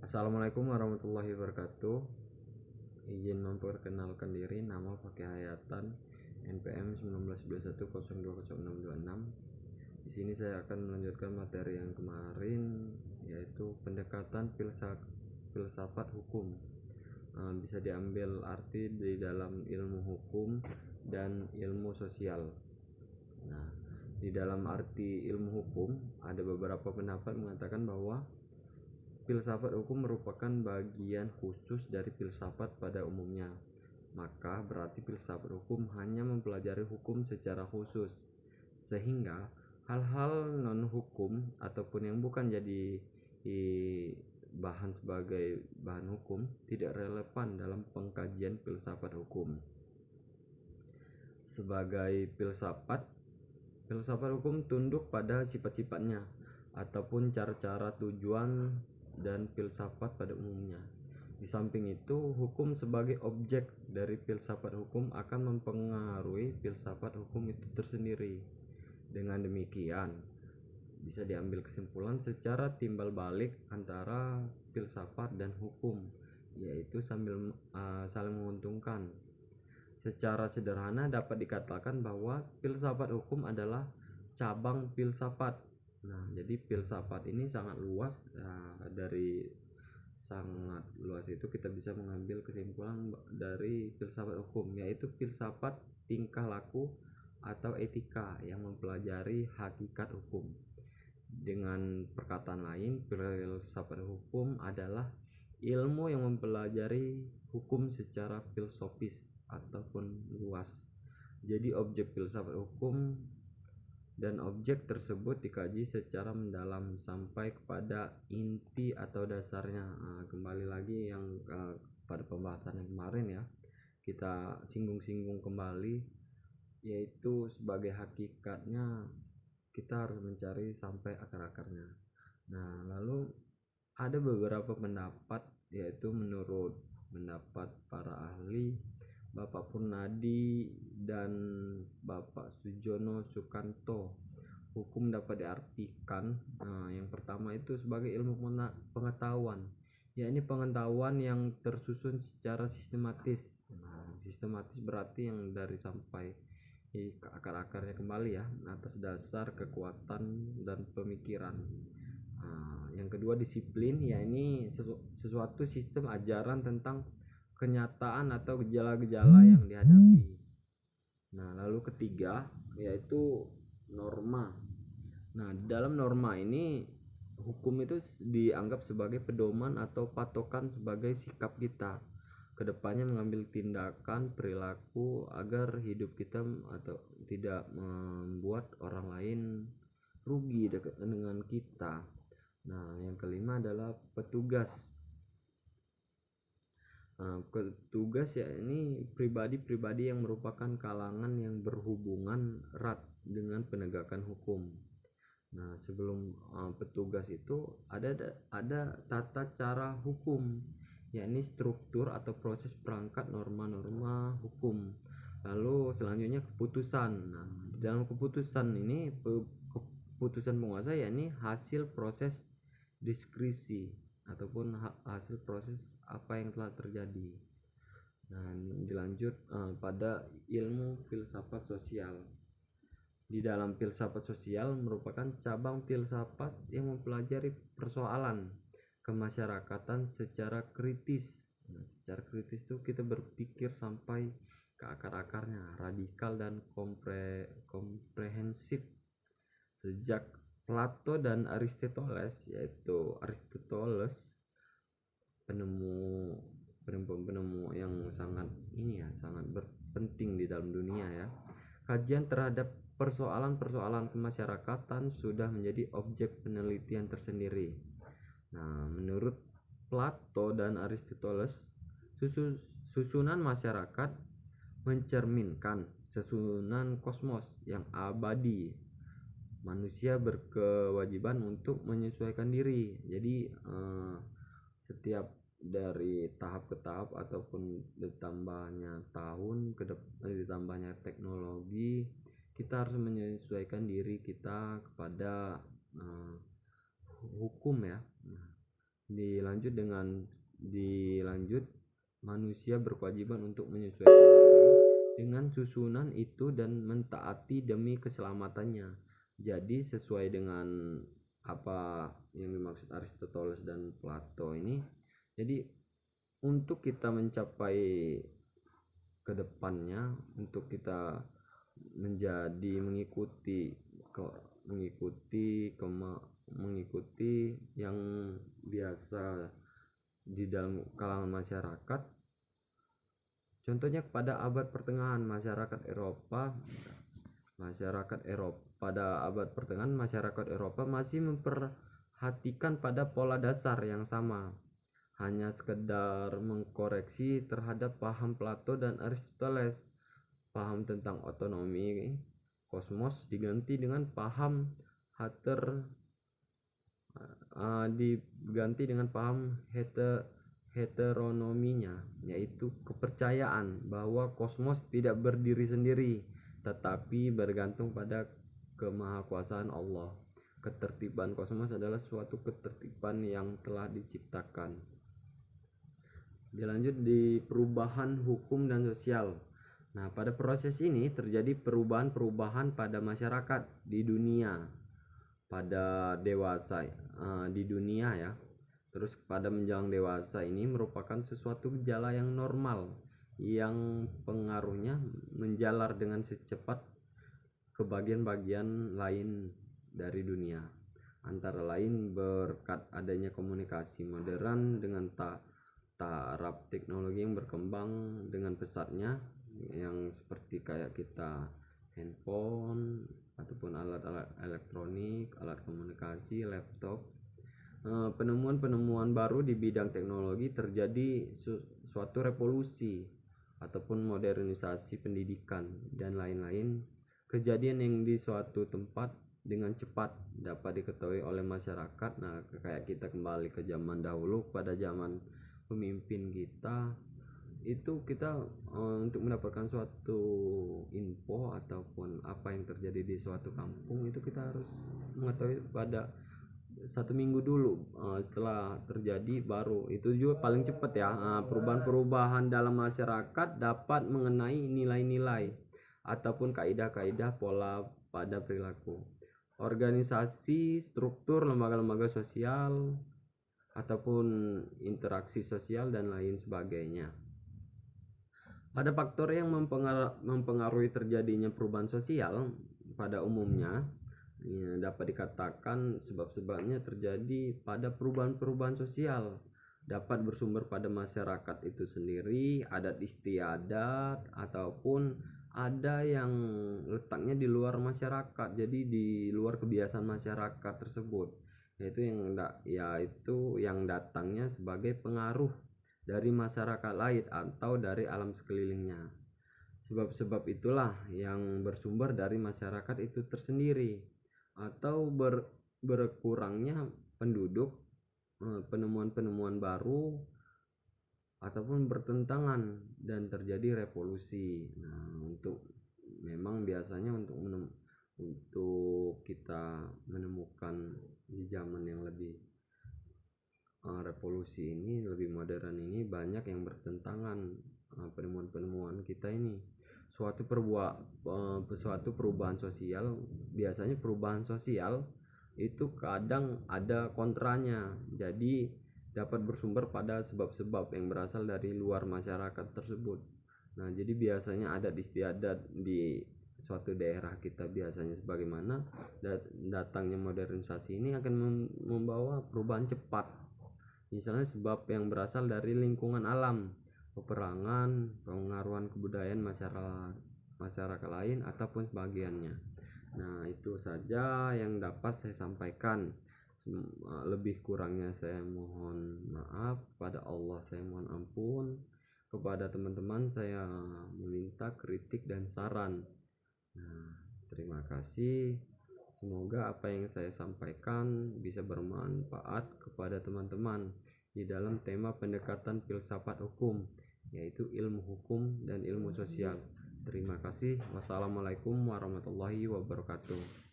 Assalamualaikum warahmatullahi wabarakatuh. Izin memperkenalkan diri, nama Fakih Hayatan, NPM 1921020626. Di sini saya akan melanjutkan materi yang kemarin, yaitu pendekatan filsafat hukum. Bisa diambil arti di dalam ilmu hukum dan ilmu sosial. Nah, di dalam arti ilmu hukum ada beberapa pendapat mengatakan bahwa filsafat hukum merupakan bagian khusus dari filsafat pada umumnya. Maka berarti filsafat hukum hanya mempelajari hukum secara khusus, sehingga hal-hal non-hukum ataupun yang bukan jadi bahan sebagai bahan hukum tidak relevan dalam pengkajian filsafat hukum. Sebagai filsafat hukum tunduk pada sifat-sifatnya ataupun cara-cara, tujuan, dan filsafat pada umumnya. Di samping itu, hukum sebagai objek dari filsafat hukum akan mempengaruhi filsafat hukum itu tersendiri. Dengan demikian, bisa diambil kesimpulan secara timbal balik antara filsafat dan hukum, yaitu saling menguntungkan. Secara sederhana dapat dikatakan bahwa filsafat hukum adalah cabang filsafat. Nah, jadi filsafat ini sangat luas. Dari sangat luas itu kita bisa mengambil kesimpulan dari filsafat hukum, yaitu filsafat tingkah laku atau etika yang mempelajari hakikat hukum. Dengan perkataan lain, filsafat hukum adalah ilmu yang mempelajari hukum secara filosofis ataupun luas. Jadi objek filsafat hukum dan objek tersebut dikaji secara mendalam sampai kepada inti atau dasarnya. Kembali lagi yang pada pembahasan yang kemarin ya, kita singgung kembali, yaitu sebagai hakikatnya kita harus mencari sampai akar-akarnya. Nah, lalu ada beberapa pendapat, yaitu menurut pendapat para ahli Bapak Purnadi dan Bapak Sujono Sukanto, hukum dapat diartikan yang pertama itu sebagai ilmu pengetahuan, yakni pengetahuan yang tersusun secara sistematis. Sistematis berarti yang dari sampai ke akar-akarnya kembali ya, atas dasar kekuatan dan pemikiran. Yang kedua disiplin, yakni sesuatu sistem ajaran tentang kenyataan atau gejala-gejala yang dihadapi. Nah, lalu ketiga yaitu norma. Nah, dalam norma ini hukum itu dianggap sebagai pedoman atau patokan sebagai sikap kita kedepannya mengambil tindakan perilaku agar hidup kita atau tidak membuat orang lain rugi dengan kita. Nah, yang kelima adalah petugas. Petugas ya ini pribadi-pribadi yang merupakan kalangan yang berhubungan erat dengan penegakan hukum. Nah, sebelum petugas itu ada tata cara hukum, yakni struktur atau proses perangkat norma-norma hukum. Lalu selanjutnya keputusan. Nah, di dalam keputusan ini keputusan penguasa yakni hasil proses diskresi ataupun hasil proses apa yang telah terjadi. Nah, dilanjut pada ilmu filsafat sosial. Di dalam filsafat sosial merupakan cabang filsafat yang mempelajari persoalan kemasyarakatan secara kritis. Nah, secara kritis itu kita berpikir sampai ke akar-akarnya, radikal dan komprehensif. Sejak Plato dan Aristoteles, yaitu Aristoteles penemu yang sangat berpenting di dalam dunia ya. Kajian terhadap persoalan-persoalan kemasyarakatan sudah menjadi objek penelitian tersendiri. Nah, menurut Plato dan Aristoteles, susunan masyarakat mencerminkan susunan kosmos yang abadi. Manusia berkewajiban untuk menyesuaikan diri. Jadi setiap dari tahap ke tahap ataupun ditambahnya tahun ditambahnya teknologi, kita harus menyesuaikan diri kita kepada hukum ya. Dilanjut manusia berkewajiban untuk menyesuaikan diri dengan susunan itu dan mentaati demi keselamatannya. Jadi sesuai dengan apa yang dimaksud Aristoteles dan Plato ini, jadi untuk kita mencapai kedepannya, untuk kita menjadi mengikuti yang biasa di dalam kalangan masyarakat. Contohnya pada abad pertengahan masyarakat Eropa masih memperhatikan pada pola dasar yang sama, hanya sekedar mengkoreksi terhadap paham Plato dan Aristoteles. Paham tentang otonomi kosmos diganti dengan paham heteronominya, yaitu kepercayaan bahwa kosmos tidak berdiri sendiri tetapi bergantung pada kemahakuasaan Allah. Ketertiban kosmos adalah suatu ketertiban yang telah diciptakan. Dilanjut di perubahan hukum dan sosial. Nah, pada proses ini terjadi perubahan-perubahan pada masyarakat di dunia pada dewasa di dunia ya. Terus pada menjelang dewasa ini merupakan sesuatu gejala yang normal yang pengaruhnya menjalar dengan secepat ke bagian-bagian lain dari dunia. Antara lain berkat adanya komunikasi modern dengan taraf teknologi yang berkembang dengan pesatnya, yang seperti kayak kita handphone ataupun alat-alat elektronik, alat komunikasi, laptop. Penemuan-penemuan baru di bidang teknologi terjadi suatu revolusi ataupun modernisasi pendidikan dan lain-lain. Kejadian yang di suatu tempat dengan cepat dapat diketahui oleh masyarakat. Nah, kayak kita kembali ke zaman dahulu, pada zaman pemimpin kita itu kita untuk mendapatkan suatu info ataupun apa yang terjadi di suatu kampung itu kita harus mengetahui pada 1 minggu dulu setelah terjadi, baru itu juga paling cepat ya. Perubahan-perubahan dalam masyarakat dapat mengenai nilai-nilai ataupun kaidah-kaidah pola pada perilaku, organisasi, struktur lembaga-lembaga sosial ataupun interaksi sosial dan lain sebagainya. Pada faktor yang mempengaruhi terjadinya perubahan sosial pada umumnya ya, dapat dikatakan sebab-sebabnya terjadi pada perubahan-perubahan sosial dapat bersumber pada masyarakat itu sendiri, adat istiadat ataupun ada yang letaknya di luar masyarakat, jadi di luar kebiasaan masyarakat tersebut, yaitu yang datangnya sebagai pengaruh dari masyarakat lain atau dari alam sekelilingnya. Sebab-sebab itulah yang bersumber dari masyarakat itu tersendiri atau berkurangnya penduduk, penemuan-penemuan baru ataupun bertentangan dan terjadi revolusi. Nah, memang biasanya untuk kita menemukan di zaman yang lebih revolusi ini, lebih modern ini, banyak yang bertentangan penemuan-penemuan kita ini. Suatu perubahan sosial, biasanya perubahan sosial itu kadang ada kontranya, jadi dapat bersumber pada sebab-sebab yang berasal dari luar masyarakat tersebut. Nah, jadi biasanya adat istiadat di suatu daerah kita biasanya sebagaimana datangnya modernisasi ini akan membawa perubahan cepat. Misalnya sebab yang berasal dari lingkungan alam, peperangan, pengaruhan kebudayaan masyarakat lain ataupun sebagiannya. Nah, itu saja yang dapat saya sampaikan. Lebih kurangnya saya mohon maaf, pada Allah saya mohon ampun, kepada teman-teman saya meminta kritik dan saran. Nah, terima kasih. Semoga apa yang saya sampaikan bisa bermanfaat kepada teman-teman di dalam tema pendekatan filsafat hukum, yaitu ilmu hukum dan ilmu sosial. Terima kasih. Wassalamualaikum warahmatullahi wabarakatuh.